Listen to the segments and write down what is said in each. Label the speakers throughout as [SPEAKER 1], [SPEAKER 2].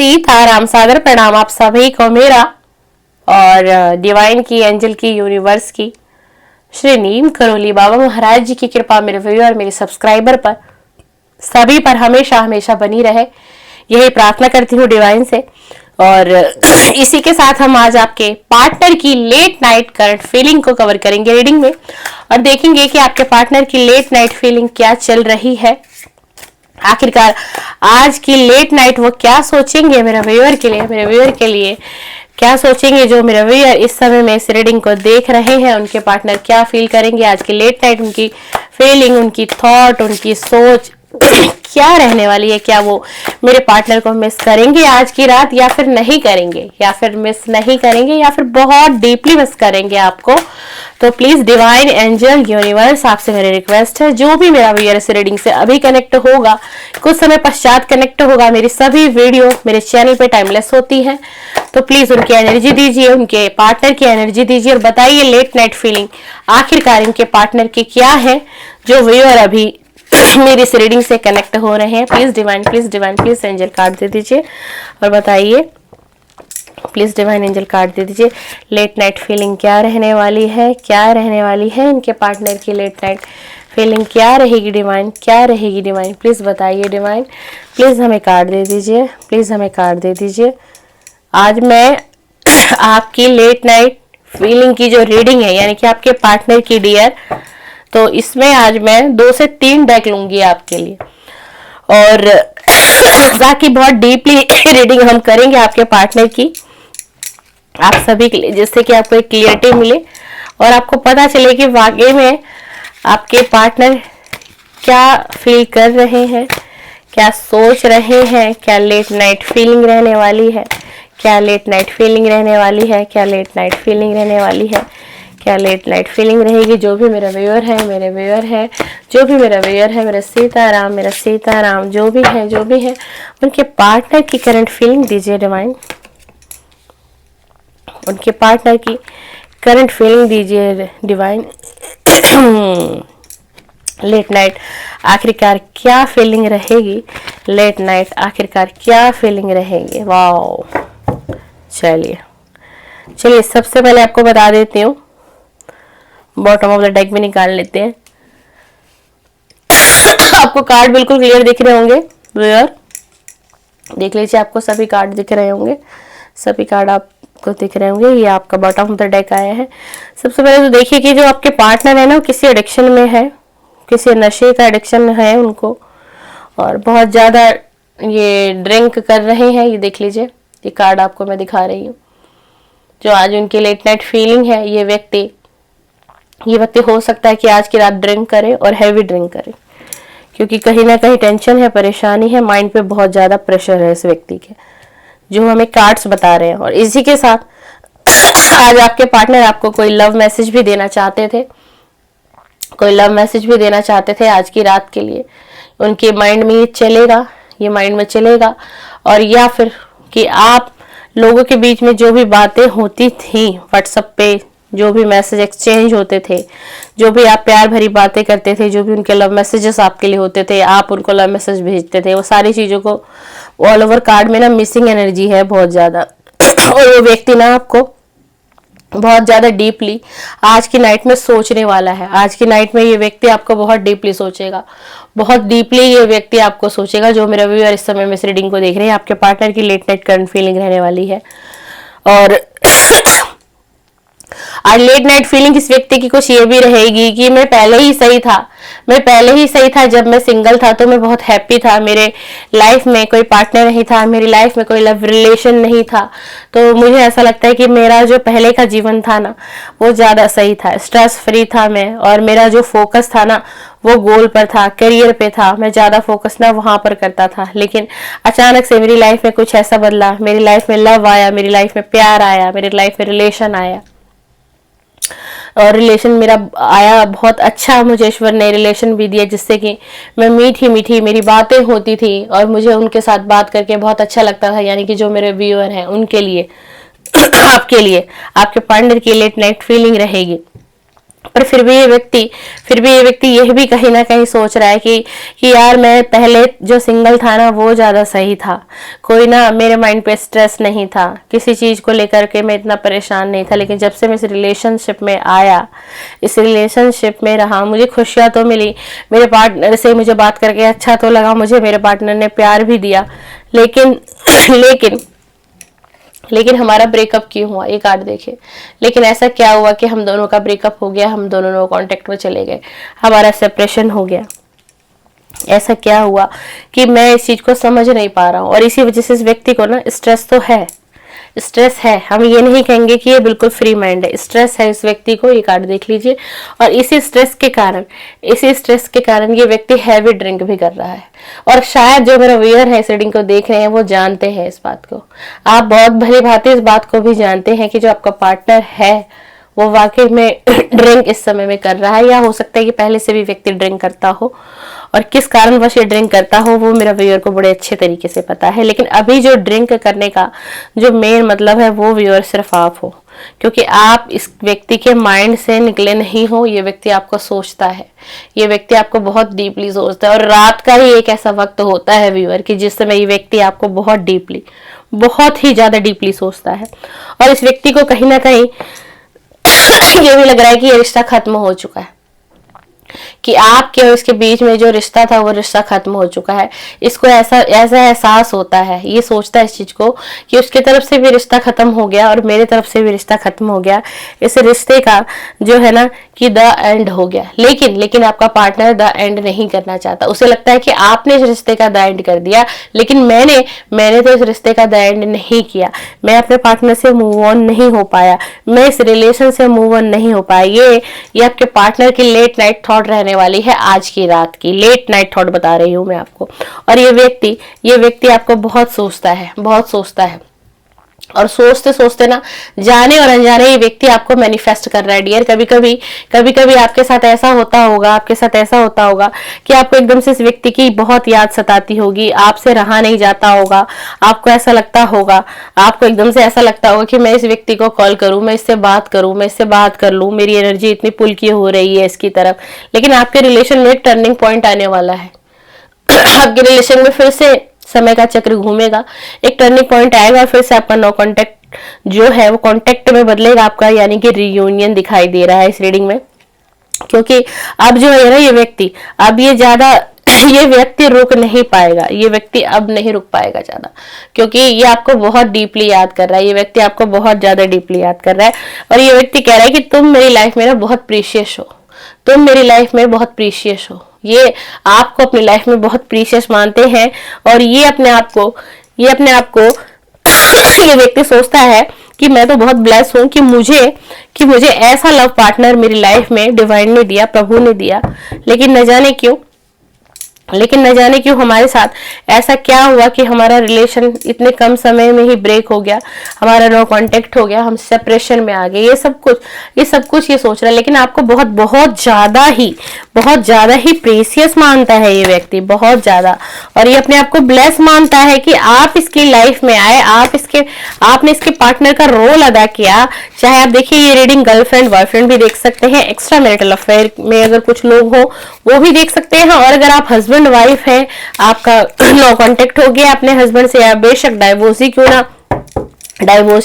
[SPEAKER 1] सीताराम, सादर प्रणाम आप सभी को मेरा और डिवाइन की, एंजल की, यूनिवर्स की, श्री नीम करोली बाबा महाराज जी की कृपा मेरे व्यूअर, मेरे सब्सक्राइबर पर, सभी पर हमेशा हमेशा बनी रहे, यही प्रार्थना करती हूँ डिवाइन से। और इसी के साथ हम आज आपके पार्टनर की लेट नाइट करंट फीलिंग को कवर करेंगे रीडिंग में, और देखेंगे कि आपके पार्टनर की लेट नाइट फीलिंग क्या चल रही है। आखिरकार आज की लेट नाइट वो क्या सोचेंगे मेरे व्यूअर के लिए, मेरे व्यूअर के लिए क्या सोचेंगे जो मेरे व्यूअर इस समय में इस रीडिंग को देख रहे हैं। उनके पार्टनर क्या फील करेंगे आज की लेट नाइट, उनकी फीलिंग, उनकी थॉट, उनकी सोच क्या रहने वाली है। क्या वो मेरे पार्टनर को मिस करेंगे आज की रात, या फिर नहीं करेंगे, या फिर मिस नहीं करेंगे, या फिर बहुत डीपली मिस करेंगे आपको। तो प्लीज डिवाइन, एंजल, यूनिवर्स, आपसे मेरी रिक्वेस्ट है, जो भी मेरा व्यूअर इस रीडिंग से अभी कनेक्ट होगा, कुछ समय पश्चात कनेक्ट होगा, मेरी सभी वीडियो मेरे चैनल पे टाइमलेस होती है, तो प्लीज उनकी एनर्जी दीजिए, उनके पार्टनर की एनर्जी दीजिए और बताइए लेट नाइट फीलिंग आखिरकार इनके पार्टनर की क्या है, जो व्यूअर अभी मेरी इस रीडिंग से कनेक्ट हो रहे हैं। Please divine, please divine, please angel card दे दीजिए और बताइए, प्लीज डिवाइन एंजल कार्ड दे दीजिए, लेट नाइट फीलिंग क्या रहने वाली है, क्या रहने वाली है इनके पार्टनर की लेट नाइट फीलिंग क्या रहेगी डिवाइन, क्या रहेगी डिवाइन, प्लीज बताइए डिवाइन, प्लीज हमें कार्ड दे दीजिए, प्लीज हमें कार्ड दे दीजिए। आज मैं आपकी लेट नाइट फीलिंग की जो रीडिंग है, यानी कि आपके पार्टनर की डियर, तो इसमें आज मैं 2 से 3 डेक लूंगी आपके लिए, और बाकी बहुत डीपली रीडिंग हम करेंगे आपके पार्टनर की, आप सभी के लिए, जिससे कि आपको एक क्लियरिटी मिले और आपको पता चले कि वाकई में आपके पार्टनर क्या फील कर रहे हैं, क्या सोच रहे हैं, क्या लेट नाइट फीलिंग रहने वाली है, क्या लेट नाइट फीलिंग रहने वाली है, क्या लेट नाइट फीलिंग रहने वाली है, क्या लेट नाइट फीलिंग रहेगी। जो भी मेरा व्यूअर है, मेरे व्यूअर है, जो भी मेरा व्यूअर है, मेरा सीताराम, मेरा सीताराम, जो भी है, जो भी है, उनके पार्टनर की करंट फीलिंग दीजिए डिवाइन, उनके पार्टनर की करंट फीलिंग दीजिए डिवाइन। लेट नाइट आखिरकार क्या फीलिंग रहेगी, लेट नाइट आखिरकार क्या फीलिंग रहेगी। वाओ, चलिए चलिए सबसे पहले आपको बता देती हूँ, बॉटम ऑफ द डेक भी निकाल लेते हैं। आपको कार्ड बिल्कुल क्लियर दिख रहे होंगे व्यूअर, देख लीजिए, आपको सभी कार्ड दिख रहे होंगे, सभी कार्ड आपको दिख रहे होंगे। ये आपका बॉटम ऑफ द डेक आया है। सबसे पहले तो देखिए कि जो आपके पार्टनर है ना, वो किसी एडिक्शन में है, किसी नशे का एडिक्शन है उनको, और बहुत ज्यादा ये ड्रिंक कर रहे हैं। ये देख लीजिए, ये कार्ड आपको मैं दिखा रही हूँ। जो आज उनकी लेट नाइट फीलिंग है, ये व्यक्ति हो सकता है कि आज की रात ड्रिंक करे और हैवी ड्रिंक करे, क्योंकि कहीं ना कहीं टेंशन है, परेशानी है, माइंड पे बहुत ज्यादा प्रेशर है इस व्यक्ति के, जो हमें कार्ड्स बता रहे हैं। और इसी के साथ आज आपके पार्टनर आपको कोई लव मैसेज भी देना चाहते थे, कोई लव मैसेज भी देना चाहते थे आज की रात के लिए। उनके माइंड में ये चलेगा, ये माइंड में चलेगा, और या फिर कि आप लोगों के बीच में जो भी बातें होती थी व्हाट्सएप पे, जो भी मैसेज एक्सचेंज होते थे, जो भी आप प्यार भरी बातें करते थे, जो भी उनके लव मैसेजेस आपके लिए होते थे, आप उनको लव मैसेज भेजते थे, वो सारी चीजों को ऑल ओवर कार्ड में ना मिसिंग एनर्जी है बहुत ज्यादा। और वो व्यक्ति ना आपको बहुत ज्यादा डीपली आज की नाइट में सोचने वाला है। आज की नाइट में ये व्यक्ति आपको बहुत डीपली सोचेगा, बहुत डीपली ये व्यक्ति आपको सोचेगा। जो मेरा व्यूअर इस समय में इस रीडिंग को देख रहे हैं, आपके पार्टनर की लेट नाइट करंट फीलिंग रहने वाली है। और आज लेट नाइट फीलिंग इस व्यक्ति की कुछ ये भी रहेगी कि मैं पहले ही सही था, मैं पहले ही सही था, जब मैं सिंगल था तो मैं बहुत हैप्पी था, मेरे लाइफ में कोई पार्टनर नहीं था, मेरी लाइफ में कोई लव रिलेशन नहीं था, तो मुझे ऐसा लगता है कि मेरा जो पहले का जीवन था ना, वो ज्यादा सही था, स्ट्रेस फ्री था मैं, और मेरा जो फोकस था ना, वो गोल पर था, करियर पे था, मैं ज्यादा फोकस ना वहां पर करता था। लेकिन अचानक से मेरी लाइफ में कुछ ऐसा बदला, मेरी लाइफ में लव आया, मेरी लाइफ में प्यार आया, मेरी लाइफ में रिलेशन आया, और रिलेशन मेरा आया बहुत अच्छा, मुझे ईश्वर ने रिलेशन भी दिया, जिससे कि मैं मीठी मीठी मेरी बातें होती थी और मुझे उनके साथ बात करके बहुत अच्छा लगता था। यानी कि जो मेरे व्यूअर हैं उनके लिए आपके लिए आपके पार्टनर की लेट नाइट फीलिंग रहेगी पर फिर भी ये व्यक्ति यह भी कहीं ना कहीं सोच रहा है कि यार मैं पहले जो सिंगल था ना वो ज्यादा सही था, कोई ना मेरे माइंड पे स्ट्रेस नहीं था, किसी चीज को लेकर के मैं इतना परेशान नहीं था, लेकिन जब से मैं इस रिलेशनशिप में आया, इस रिलेशनशिप में रहा, मुझे खुशियां तो मिली, मेरे पार्टनर से मुझे बात करके अच्छा तो लगा, मुझे मेरे पार्टनर ने प्यार भी दिया, लेकिन लेकिन हमारा ब्रेकअप क्यों हुआ, ये कार्ड देखे। लेकिन ऐसा क्या हुआ कि हम दोनों का ब्रेकअप हो गया, हम दोनों नो कांटेक्ट में चले गए, हमारा सेपरेशन हो गया। ऐसा क्या हुआ कि मैं इस चीज को समझ नहीं पा रहा हूँ, और इसी वजह से इस व्यक्ति को ना स्ट्रेस तो है, स्ट्रेस है। हम ये नहीं कहेंगे कि ये बिल्कुल फ्री माइंड है, स्ट्रेस है इस व्यक्ति को, ये कार्ड देख लीजिए। और इसी स्ट्रेस के कारण ये व्यक्ति हैवी ड्रिंक भी कर रहा है। और शायद जो मेरा व्यूअर है इस रीडिंग को देख रहे हैं वो जानते हैं इस बात को, आप बहुत भली भांति इस बात को भी जानते हैं कि जो आपका पार्टनर है वो वाकई में ड्रिंक इस समय में कर रहा है, या हो सकता है कि पहले से भी व्यक्ति ड्रिंक करता हो, और किस कारणवश ये ड्रिंक करता हो वो मेरा व्यूअर को बड़े अच्छे तरीके से पता है। लेकिन अभी जो ड्रिंक करने का जो मेन मतलब है वो व्यूअर सिर्फ आप हो, क्योंकि आप इस व्यक्ति के माइंड से निकले नहीं हो। ये व्यक्ति आपको सोचता है, ये व्यक्ति आपको बहुत डीपली सोचता है, और रात का ही एक ऐसा वक्त होता है व्यूअर कि जिस समय ये व्यक्ति आपको बहुत डीपली, बहुत ही ज्यादा डीपली सोचता है। और इस व्यक्ति को कहीं ना कहीं ये भी लग रहा है कि ये रिश्ता खत्म हो चुका है, कि आपके और इसके बीच में जो रिश्ता था वो रिश्ता खत्म हो चुका है। इसको ऐसा एहसास होता है, ये सोचता है इस चीज को कि उसके तरफ से भी रिश्ता खत्म हो गया और मेरे तरफ से भी रिश्ता खत्म हो गया, इस रिश्ते का जो है ना कि द एंड हो गया। लेकिन आपका पार्टनर द एंड नहीं करना चाहता, उसे लगता है कि आपने इस रिश्ते का द एंड कर दिया, लेकिन मैंने तो इस रिश्ते का द एंड नहीं किया, मैं अपने पार्टनर से मूव ऑन नहीं हो पाया, मैं इस रिलेशन से मूव ऑन नहीं हो पाया। ये आपके पार्टनर की लेट नाइट थॉट रहने वाली है, आज की रात की लेट नाइट थॉट बता रही हूं मैं आपको। और ये व्यक्ति आपको बहुत सोचता है, और सोचते सोचते ना जाने और अनजाने ये व्यक्ति आपको मैनिफेस्ट कर रहा है डियर। कभी कभी आपके साथ ऐसा होता होगा कि आपको एकदम से इस व्यक्ति की बहुत याद सताती होगी, आपसे रहा नहीं जाता होगा, आपको ऐसा लगता होगा, आपको एकदम से ऐसा लगता होगा कि मैं इस व्यक्ति को कॉल करूं, मैं इससे बात कर लूं, मेरी एनर्जी इतनी पुल की हो रही है इसकी तरफ। लेकिन आपके रिलेशन में एक टर्निंग पॉइंट आने वाला है आपके रिलेशन में फिर से समय का चक्र घूमेगा, एक टर्निंग पॉइंट आएगा, और फिर से आपका नो कांटेक्ट जो है वो कांटेक्ट में बदलेगा आपका, यानी कि रियूनियन दिखाई दे रहा है इस रीडिंग में। क्योंकि अब जो है ना ये व्यक्ति रुक नहीं पाएगा, ये व्यक्ति अब नहीं रुक पाएगा ज्यादा, क्योंकि ये आपको बहुत डीपली याद कर रहा है, ये व्यक्ति आपको बहुत ज्यादा डीपली याद कर रहा है। और ये व्यक्ति कह रहा है कि तुम मेरी लाइफ में ना बहुत प्रीशियस हो, तुम मेरी लाइफ में बहुत प्रीशियस हो। ये आपको अपनी लाइफ में बहुत प्रीशियस मानते हैं, और ये अपने आप को ये व्यक्ति सोचता है कि मैं तो बहुत ब्लेस हूं कि मुझे ऐसा लव पार्टनर मेरी लाइफ में डिवाइन ने दिया, प्रभु ने दिया। लेकिन न जाने क्यों हमारे साथ ऐसा क्या हुआ कि हमारा रिलेशन इतने कम समय में ही ब्रेक हो गया, हमारा नो कांटेक्ट हो गया, हम सेपरेशन में आ गए। ये सब कुछ ये सोच रहा है, लेकिन आपको बहुत ज्यादा ही प्रीशियस मानता है ये व्यक्ति, बहुत ज्यादा। और ये अपने आप को ब्लेस मानता है कि आप इसकी लाइफ में आए, आपने इसके पार्टनर का रोल अदा किया। चाहे आप देखिए ये रीडिंग गर्लफ्रेंड बॉयफ्रेंड भी देख सकते हैं, एक्स्ट्रा मैरिटल अफेयर में अगर कुछ लोग हो वो भी देख सकते हैं, और अगर आप हस्बैंड वाइफ है, आपका नो कांटेक्ट हो गया अपने हस्बैंड से, या बेशक डाइवोर्स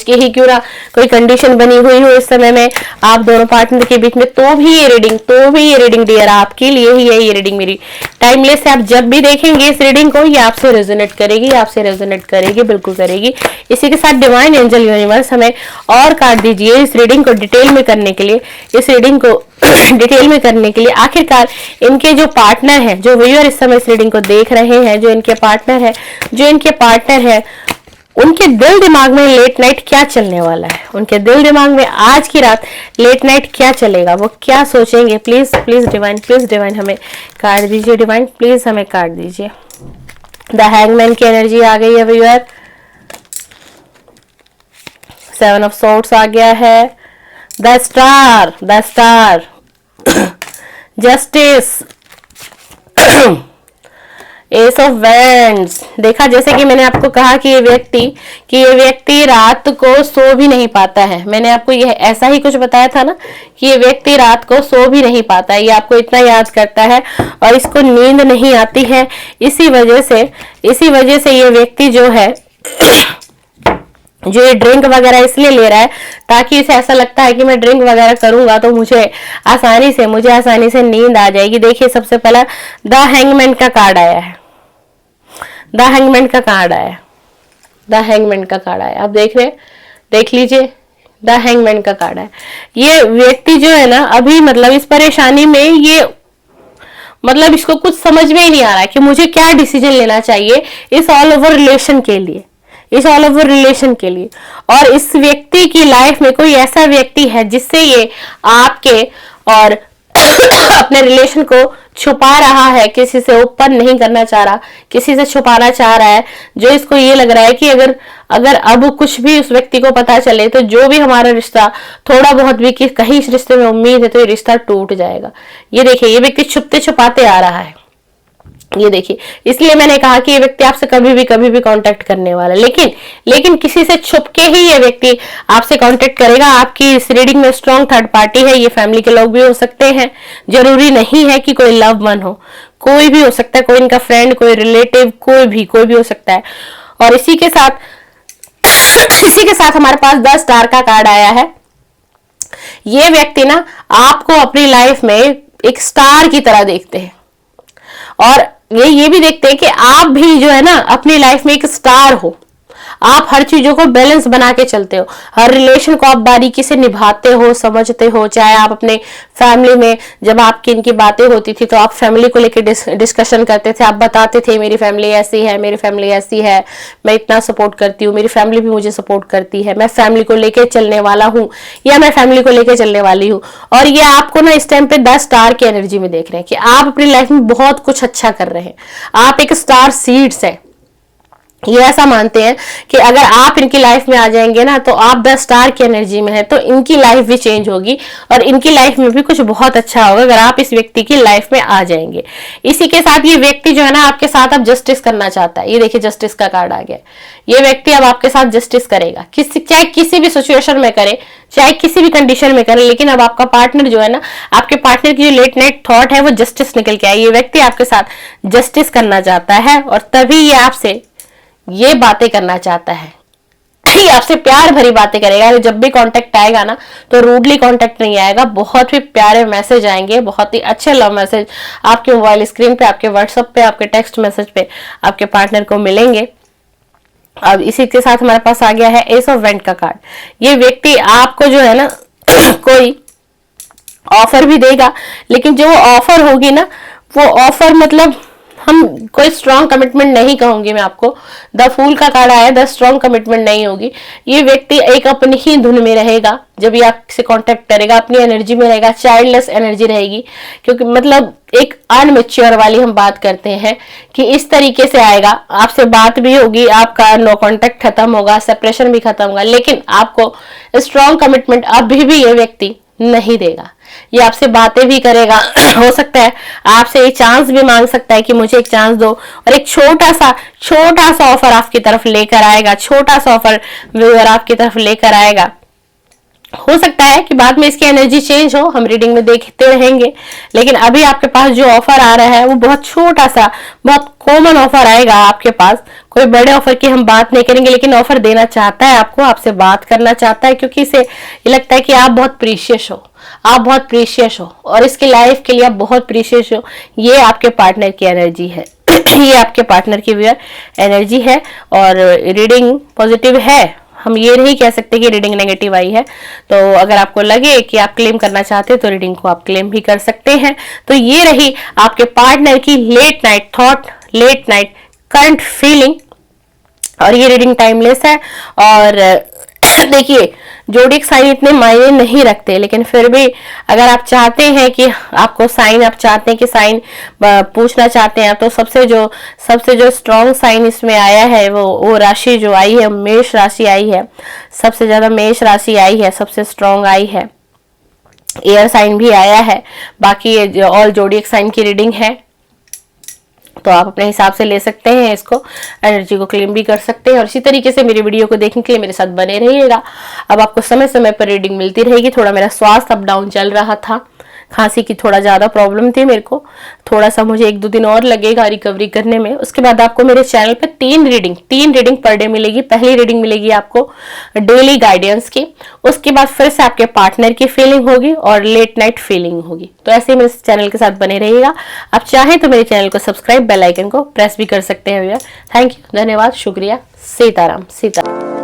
[SPEAKER 1] की ही क्यों ना कोई कंडीशन बनी हुई हो इस समय में आप दोनों पार्टनर के बीच में, तो भी ये रीडिंग डियर आपके लिए ही है। ये रीडिंग मेरी टाइमलेस है, आप जब भी देखेंगे इस रीडिंग को ये आपसे रेजोनेट करेगी, बिल्कुल करेगी। इसी के साथ डिवाइन एंजल यूनिवर्स हमें और कार्ड दीजिए इस रीडिंग को डिटेल में करने के लिए। आखिरकार इनके जो पार्टनर है, जो व्यूअर इस समय इस रीडिंग को देख रहे हैं, जो इनके पार्टनर है, उनके दिल दिमाग में लेट नाइट क्या चलने वाला है, उनके दिल दिमाग में आज की रात लेट नाइट क्या चलेगा, वो क्या सोचेंगे। प्लीज डिवाइन हमें कार्ड दीजिए, डिवाइन प्लीज हमें कार्ड दीजिए। द हैंगमैन की एनर्जी आ गई है व्यूअर, 7 ऑफ सोर्ड्स आ गया है, the star justice, S of wands. देखा, जैसे कि मैंने आपको कहा कि ये व्यक्ति रात को सो भी नहीं पाता है। मैंने आपको ये ऐसा ही कुछ बताया था ना कि ये व्यक्ति रात को सो भी नहीं पाता है, ये आपको इतना याद करता है और इसको नींद नहीं आती है। इसी वजह से ये व्यक्ति जो है जो ये ड्रिंक वगैरह इसलिए ले रहा है ताकि इसे ऐसा लगता है कि मैं ड्रिंक वगैरह करूंगा तो मुझे आसानी से नींद आ जाएगी। देखिए, सबसे पहला द हैंगमैन का कार्ड आया है। द हैंगमैन का कार्ड आया, आप देख रहे हैं, देख लीजिए, द हैंगमैन का कार्ड है। ये व्यक्ति जो है ना, अभी मतलब इस परेशानी में ये मतलब इसको कुछ समझ में ही नहीं आ रहा है कि मुझे क्या डिसीजन लेना चाहिए इस ऑल ओवर रिलेशन के लिए, और इस व्यक्ति की लाइफ में कोई ऐसा व्यक्ति है जिससे ये आपके और अपने रिलेशन को छुपा रहा है, किसी से ओपन नहीं करना चाह रहा, किसी से छुपाना चाह रहा है। जो इसको ये लग रहा है कि अगर अब कुछ भी उस व्यक्ति को पता चले तो जो भी हमारा रिश्ता थोड़ा बहुत भी कि कहीं इस रिश्ते में उम्मीद है तो ये रिश्ता टूट जाएगा। ये देखिए, ये व्यक्ति छुपते छुपाते आ रहा है। ये देखिए, इसलिए मैंने कहा कि ये व्यक्ति आपसे कभी भी कांटेक्ट करने वाला है, लेकिन किसी से छुप के ही ये व्यक्ति आपसे कांटेक्ट करेगा। आपकी इस रीडिंग में स्ट्रॉन्ग थर्ड पार्टी है, ये फैमिली के लोग भी हो सकते हैं, जरूरी नहीं है कि कोई लव वन हो, कोई भी हो सकता है, कोई इनका फ्रेंड, कोई रिलेटिव, कोई भी हो सकता है। और इसी के साथ हमारे पास 10 स्टार का कार्ड आया है। ये व्यक्ति ना आपको अपनी लाइफ में एक स्टार की तरह देखते हैं और ये भी देखते हैं कि आप भी जो है ना अपनी लाइफ में एक स्टार हो। आप हर चीजों को बैलेंस बना के चलते हो, हर रिलेशन को आप बारीकी से निभाते हो, समझते हो। चाहे आप अपने फैमिली में जब आपकी इनकी बातें होती थी तो आप फैमिली को लेकर डिस्कशन करते थे, आप बताते थे मेरी फैमिली ऐसी है, मैं इतना सपोर्ट करती हूँ, मेरी फैमिली भी मुझे सपोर्ट करती है, मैं फैमिली को लेकर चलने वाला हूँ या मैं फैमिली को लेकर चलने वाली हूँ। और ये आपको ना इस टाइम पे 10 स्टार की एनर्जी में देख रहे हैं कि आप अपनी लाइफ में बहुत कुछ अच्छा कर रहे हैं, आप एक स्टार सीड्स है। ये ऐसा मानते हैं कि अगर आप इनकी लाइफ में आ जाएंगे ना तो आप 10 स्टार की एनर्जी में है तो इनकी लाइफ भी चेंज होगी और इनकी लाइफ में भी कुछ बहुत अच्छा होगा अगर आप इस व्यक्ति की लाइफ में आ जाएंगे। इसी के साथ ये व्यक्ति जो है ना आपके साथ अब जस्टिस करना चाहता है। ये देखिए, जस्टिस का कार्ड आ गया। ये व्यक्ति अब आपके साथ जस्टिस करेगा, चाहे किसी भी सिचुएशन में करे, चाहे किसी भी कंडीशन में करे, लेकिन अब आपका पार्टनर जो है ना, आपके पार्टनर की जो लेट नाइट थॉट है वो जस्टिस निकल के आए। ये व्यक्ति आपके साथ जस्टिस करना चाहता है और तभी ये आपसे ये बातें करना चाहता है। ये आपसे प्यार भरी बातें करेगा। जब भी कांटेक्ट आएगा ना तो रूडली कांटेक्ट नहीं आएगा, बहुत ही प्यारे मैसेज आएंगे, बहुत ही अच्छे लव मैसेज आपके मोबाइल स्क्रीन पे, आपके व्हाट्सएप पे, आपके टेक्स्ट मैसेज पे आपके पार्टनर को मिलेंगे। अब इसी के साथ हमारे पास आ गया है एस ऑफ वेंट का कार्ड। ये व्यक्ति आपको जो है ना कोई ऑफर भी देगा, लेकिन जो ऑफर होगी ना वो ऑफर मतलब हम कोई स्ट्रॉन्ग कमिटमेंट नहीं कहूंगी मैं आपको। द फूल का कार्ड आया, द स्ट्रॉन्ग कमिटमेंट नहीं होगी। ये व्यक्ति एक अपनी ही धुन में रहेगा जब ये आपसे कांटेक्ट करेगा, अपनी एनर्जी में रहेगा, चाइल्डलेस एनर्जी रहेगी, क्योंकि मतलब एक अनमेच्योर वाली हम बात करते हैं कि इस तरीके से आएगा। आपसे बात भी होगी, आपका नो कांटेक्ट खत्म होगा, सेपरेशन भी खत्म होगा, लेकिन आपको स्ट्रॉन्ग कमिटमेंट अभी भी ये व्यक्ति नहीं देगा। ये आपसे बातें भी करेगा, हो सकता है आपसे एक चांस भी मांग सकता है कि मुझे एक चांस दो, और एक छोटा सा ऑफर आपकी तरफ लेकर आएगा, छोटा सा ऑफर व्यूअर आपकी तरफ लेकर आएगा। हो सकता है कि बाद में इसकी एनर्जी चेंज हो, हम रीडिंग में देखते रहेंगे, लेकिन अभी आपके पास जो ऑफर आ रहा है वो बहुत छोटा सा, बहुत कॉमन ऑफर आएगा आपके पास। कोई बड़े ऑफर की हम बात नहीं करेंगे, लेकिन ऑफर देना चाहता है आपको, आपसे बात करना चाहता है, क्योंकि इसे ये लगता है कि आप बहुत प्रीशियस हो, आप बहुत प्रीशियस हो और इसकी लाइफ के लिए आप बहुत प्रीशियस हो। ये आपके पार्टनर की एनर्जी है ये आपके पार्टनर की एनर्जी है और रीडिंग पॉजिटिव है। हम ये नहीं कह सकते कि रीडिंग नेगेटिव आई है। तो अगर आपको लगे कि आप क्लेम करना चाहते हैं तो रीडिंग को आप क्लेम भी कर सकते हैं। तो ये रही आपके पार्टनर की late night thought, late night current feeling, और ये रीडिंग टाइमलेस है। और देखिए, जोडिक साइन इतने मायने नहीं रखते, लेकिन फिर भी अगर आप चाहते हैं कि आपको साइन, आप चाहते हैं कि साइन पूछना चाहते हैं, तो सबसे जो स्ट्रॉन्ग साइन इसमें आया है वो राशि जो आई है, मेष राशि आई है, सबसे ज्यादा मेष राशि आई है, सबसे स्ट्रॉन्ग आई है। एयर साइन भी आया है, बाकी ऑल जोडिक साइन की रीडिंग है। तो आप अपने हिसाब से ले सकते हैं, इसको एनर्जी को क्लेम भी कर सकते हैं। और इसी तरीके से मेरी वीडियो को देखने के लिए मेरे साथ बने रहिएगा। अब आपको समय समय पर रीडिंग मिलती रहेगी। थोड़ा मेरा स्वास्थ्य अप डाउन चल रहा था, खांसी की थोड़ा ज़्यादा प्रॉब्लम थी मेरे को, थोड़ा सा मुझे 1-2 दिन और लगेगा रिकवरी करने में। उसके बाद आपको मेरे चैनल पे 3 रीडिंग पर डे मिलेगी। पहली रीडिंग मिलेगी आपको डेली गाइडेंस की, उसके बाद फिर से आपके पार्टनर की फीलिंग होगी और लेट नाइट फीलिंग होगी। तो ऐसे ही मेरे चैनल के साथ बने रहिएगा। आप चाहें तो मेरे चैनल को सब्सक्राइब, बेल आइकन को प्रेस भी कर सकते हैं भैया। थैंक यू, धन्यवाद, शुक्रिया, सीताराम सीताराम।